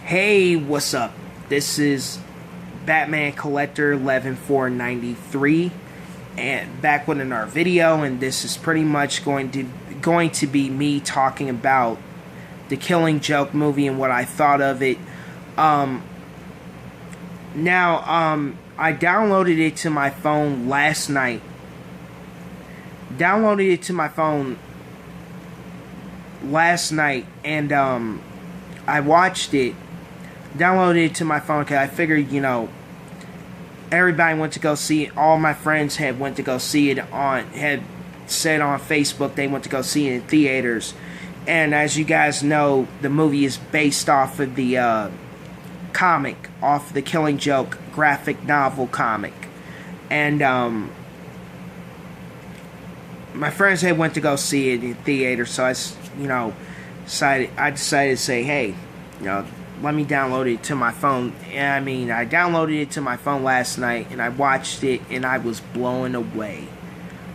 Hey, what's up? This is Batman Collector 11493 and back with another video, and this is pretty much going to be me talking about the Killing Joke movie and what I thought of it. I downloaded it to my phone last night. And I watched it. Downloaded it to my phone because I figured, everybody went to go see it. All my friends went to go see it had said on Facebook they went to go see it in theaters. And as you guys know, the movie is based off of the comic, off the Killing Joke graphic novel comic. And my friends went to go see it in theater, so I decided to say, hey, let me download it to my phone. I downloaded it to my phone last night, and I watched it, and I was blown away.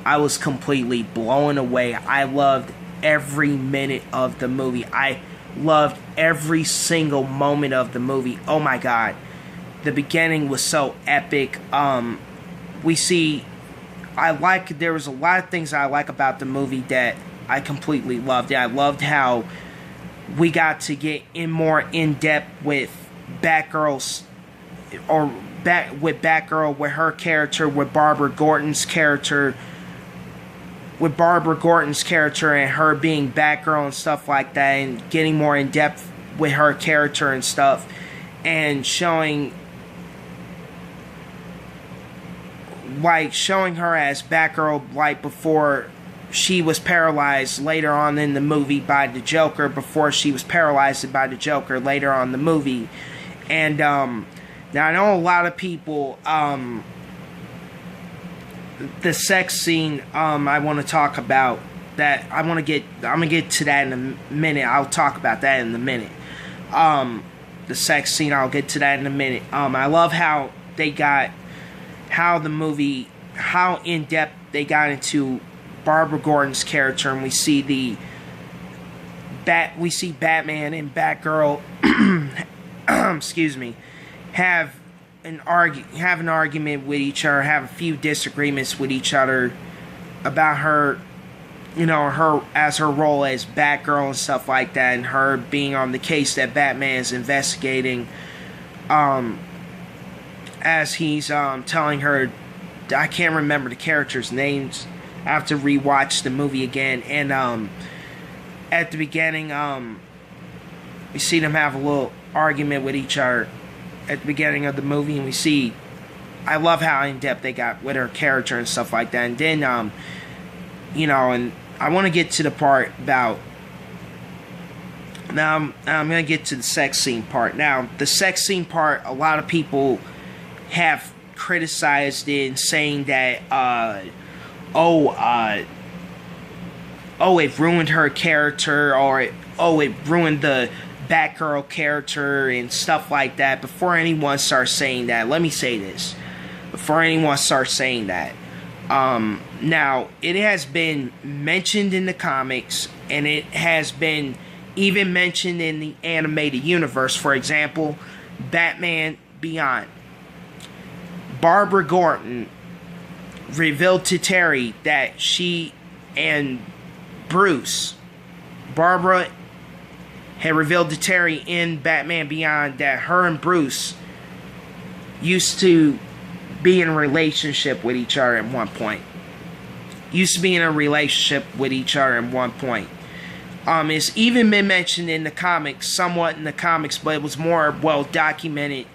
I was completely blown away. I loved every minute of the movie. I loved every single moment of the movie. Oh my God. The beginning was so epic. There was a lot of things I like about the movie that I completely loved. I loved how we got to get more in depth with Batgirl, with her character, with Barbara Gordon's character, and her being Batgirl and stuff like that, and getting more in depth with her character and stuff, and showing her as Batgirl, before she was paralyzed later on in the movie by the Joker, before she was paralyzed by the Joker later on in the movie. And now I know a lot of people, the sex scene, I want to talk about that. I'm gonna get to that in a minute. I'll talk about that in a minute. The sex scene, I'll get to that in a minute. I love how how in depth they got into Barbara Gordon's character, and we see Batman and Batgirl excuse me, have an argument with each other, have a few disagreements with each other about her role as Batgirl and stuff like that, and her being on the case that Batman is investigating, as he's telling her, I can't remember the characters' names. I have to rewatch the movie again. And at the beginning, we see them have a little argument with each other at the beginning of the movie, and I love how in depth they got with her character and stuff like that. And then and I want to get to the part about, now I'm going to get to the sex scene part. Now, the sex scene part, a lot of people have criticized it, saying that it ruined her character, or it ruined the Batgirl character and stuff like that. Before anyone starts saying that, let me say this. Before anyone starts saying that, now, it has been mentioned in the comics, and it has been even mentioned in the animated universe. For example, Batman Beyond. Barbara Gordon revealed to Terry that she and Barbara had revealed to Terry in Batman Beyond that her and Bruce used to be in a relationship with each other at one point. It's even been mentioned in the comics, somewhat in the comics, but it was more well documented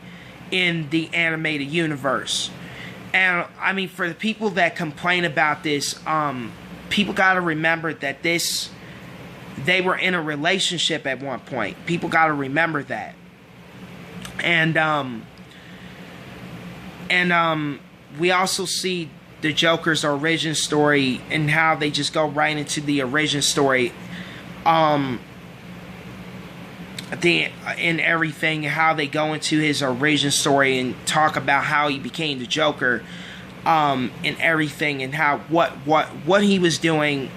in the animated universe. And for the people that complain about this, people gotta remember that they were in a relationship at one point. People gotta remember that. And we also see the Joker's origin story, and how they just go right into the origin story, and everything, how they go into his origin story and talk about how he became the Joker, and everything, and how what he was doing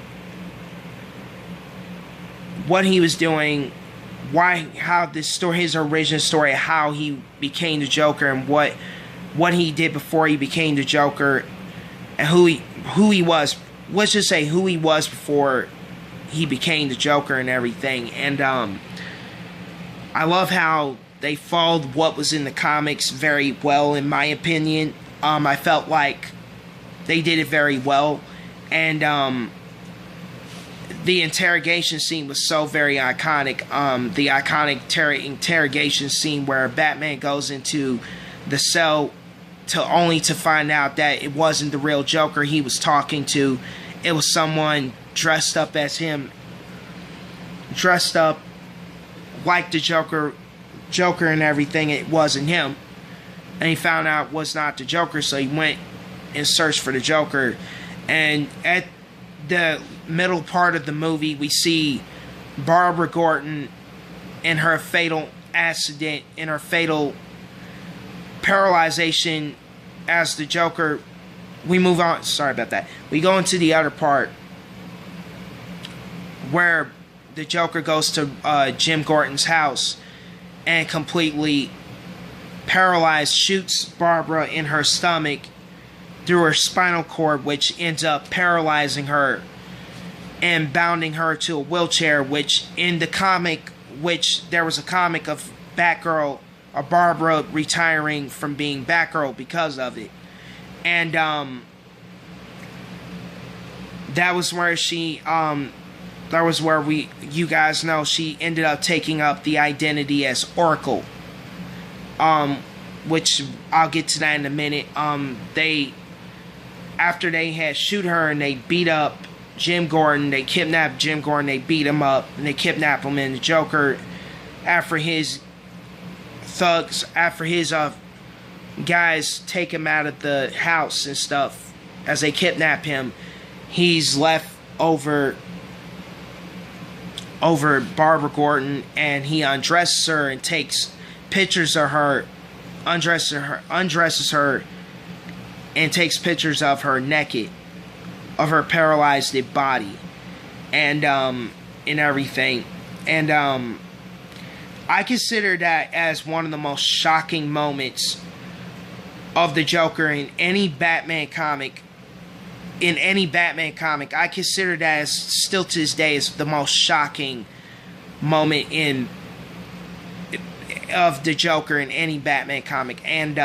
how this story, his origin story, how he became the Joker, and what he did before he became the Joker, and who he was. Let's just say who he was before he became the Joker and everything. And I love how they followed what was in the comics very well, in my opinion. I felt like they did it very well, and the interrogation scene was so very iconic. The iconic interrogation scene where Batman goes into the cell only to find out that it wasn't the real Joker he was talking to. It was someone dressed up as him, dressed up like the Joker and everything. It wasn't him, and he found out it was not the Joker, so he went and searched for the Joker. And at the middle part of the movie, we see Barbara Gordon in her fatal accident, in her fatal paralyzation as the Joker. We move on. Sorry about that. We go into the other part where the Joker goes to Jim Gordon's house and completely paralyzed, shoots Barbara in her stomach through her spinal cord, which ends up paralyzing her and bounding her to a wheelchair, which in the comic, which there was a comic of Batgirl, or Barbara retiring from being Batgirl because of it. And that was where she, that was where you guys know, she ended up taking up the identity as Oracle. Which I'll get to that in a minute. After they had shoot her and they beat up Jim Gordon, they kidnapped Jim Gordon, they beat him up, and they kidnapped him, and the Joker, after his thugs, after his guys take him out of the house and stuff, as they kidnap him, he's left over Barbara Gordon, and he undresses her and takes pictures of her, undresses her and takes pictures of her naked, of her paralyzed body, and everything. And I consider that as one of the most shocking moments of the Joker in any Batman comic. I consider that as, still to this day, is the most shocking moment of the Joker in any Batman comic. And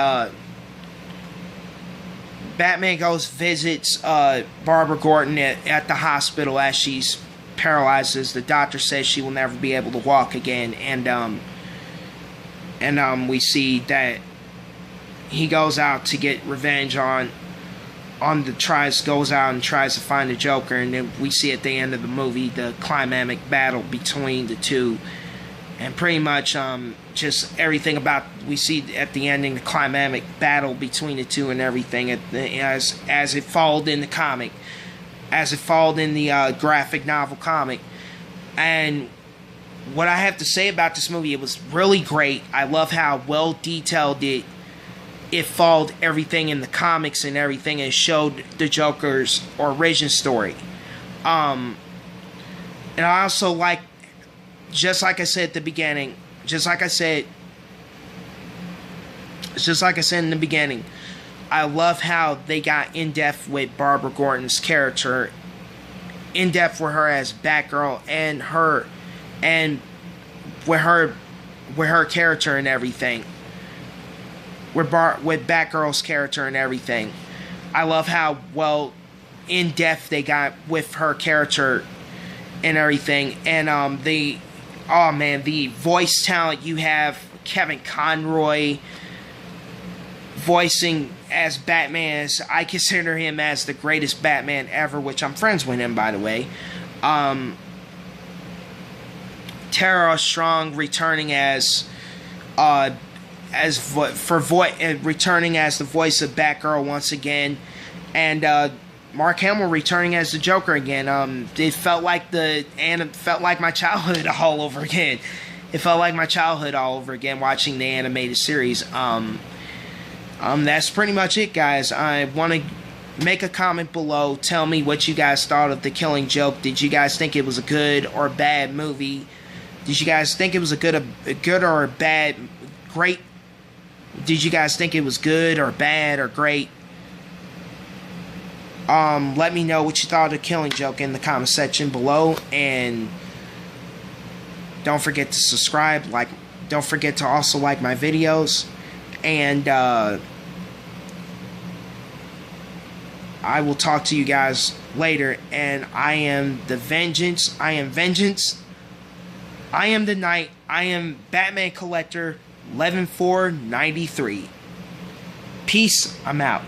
Batman visits Barbara Gordon at the hospital as she's paralyzed, as the doctor says she will never be able to walk again. And we see that he goes out to get revenge goes out and tries to find the Joker, and then we see at the end of the movie the climactic battle between the two, and pretty much just everything about, we see at the ending the climactic battle between the two and everything as it followed in the comic, as it followed in the graphic novel comic. And what I have to say about this movie, it was really great. I love how well detailed it followed everything in the comics and everything, and showed the Joker's origin story. And I also like, just like I said at the beginning, just like I said in the beginning, I love how they got in depth with Barbara Gordon's character, in depth with her as Batgirl, and with her character and everything. With Batgirl's character and everything. I love how well in depth they got with her character and everything. And the voice talent you have, Kevin Conroy voicing as Batman. I consider him as the greatest Batman ever, which I'm friends with him, by the way. Tara Strong returning returning as the voice of Batgirl once again, and Mark Hamill returning as the Joker again. It felt like my childhood all over again. It felt like my childhood all over again watching the animated series. That's pretty much it, guys. I want to make a comment below. Tell me what you guys thought of The Killing Joke. Did you guys think it was a good or bad movie? Did you guys think it was a good or a bad, great? Did you guys think it was good or bad or great? Let me know what you thought of Killing Joke in the comment section below, and don't forget to subscribe. Don't forget to also like my videos, and I will talk to you guys later. And I am the Vengeance. I am Vengeance. I am the Knight. I am Batman Collector 11493. Peace. I'm out.